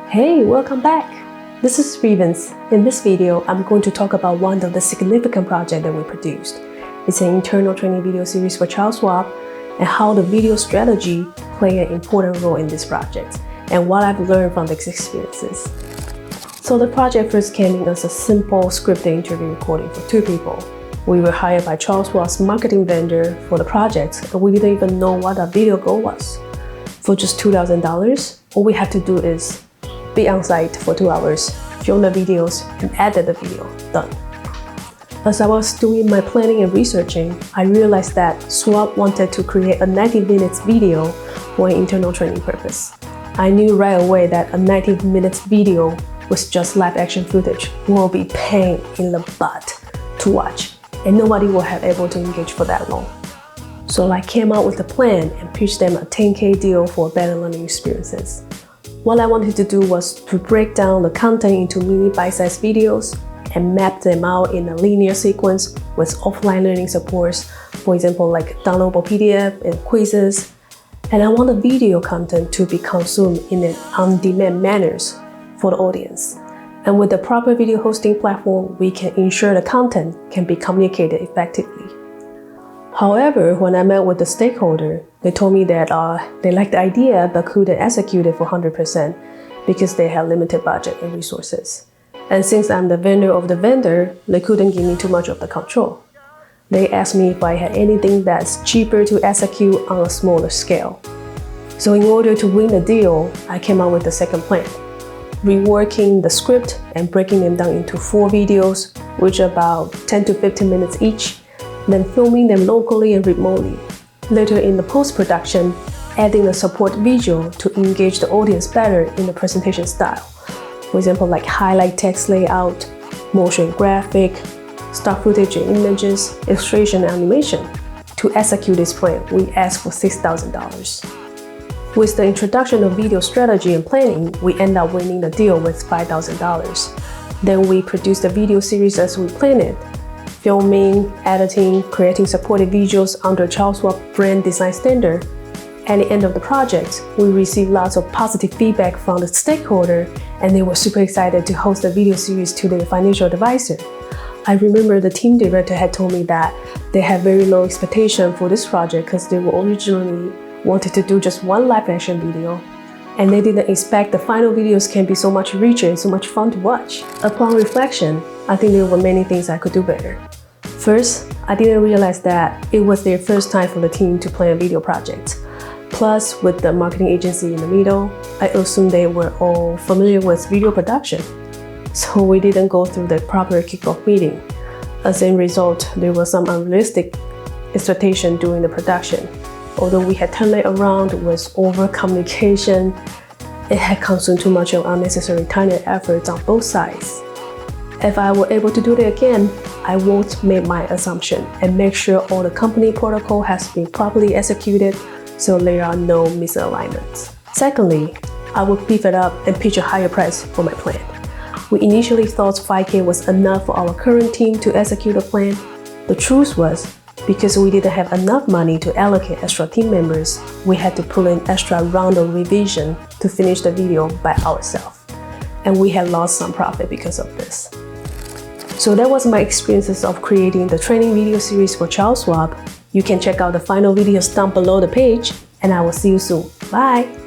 Hey, welcome back! This is Reavens. In this video, I'm going to talk about one of the significant projects that we produced. It's an internal training video series for Schwab and how the video strategy played an important role in this project and what I've learned from these experiences. So the project first came in as a simple scripted interview recording for 2 people. We were hired by Schwab's marketing vendor for the project, and we didn't even know what our video goal was. For just $2,000, all we had to do is be on site for 2 hours, film the videos, and edit the video. Done. As I was doing my planning and researching, I realized that Schwab wanted to create a 90-minute video for an internal training purpose. I knew right away that a 90-minute video with just live action footage will be pain in the butt to watch, and nobody will have able to engage for that long. So I came out with a plan and pitched them a $10K deal for better learning experiences. What I wanted to do was to break down the content into mini bite-sized videos and map them out in a linear sequence with offline learning supports, for example, like downloadable PDF and quizzes. And I want the video content to be consumed in an on-demand manner for the audience. And with the proper video hosting platform, we can ensure the content can be communicated effectively. However, when I met with the stakeholder, they told me that they liked the idea but couldn't execute it for 100% because they had limited budget and resources. And since I'm the vendor of the vendor, they couldn't give me too much of the control. They asked me if I had anything that's cheaper to execute on a smaller scale. So in order to win the deal, I came up with the second plan, reworking the script and breaking them down into 4 videos, which are about 10 to 15 minutes each, then filming them locally and remotely. Later in the post-production, adding a support visual to engage the audience better in the presentation style. For example, like highlight text layout, motion graphic, stock footage and images, illustration and animation. To execute this plan, we asked for $6,000. With the introduction of video strategy and planning, we end up winning the deal with $5,000. Then we produced the video series as we planned it, filming, editing, creating supported visuals under Schwab brand design standard. At the end of the project, we received lots of positive feedback from the stakeholder, and they were super excited to host the video series to their financial advisor. I remember the team director had told me that they had very low expectation for this project because they were originally wanted to do just one live action video, and they didn't expect the final videos can be so much richer and so much fun to watch. Upon reflection, I think there were many things I could do better. First, I didn't realize that it was their first time for the team to plan a video project. Plus, with the marketing agency in the middle, I assumed they were all familiar with video production. So we didn't go through the proper kickoff meeting. As a result, there was some unrealistic expectation during the production. Although we had turned it around with over-communication, it had consumed too much of unnecessary time and efforts on both sides. If I were able to do it again, I won't make my assumption and make sure all the company protocol has been properly executed so there are no misalignments. Secondly, I would beef it up and pitch a higher price for my plan. We initially thought $5K was enough for our current team to execute a plan. The truth was, because we didn't have enough money to allocate extra team members, we had to pull in extra round of revision to finish the video by ourselves. And we had lost some profit because of this. So that was my experiences of creating the training video series for Schwab. You can check out the final videos down below the page, and I will see you soon. Bye!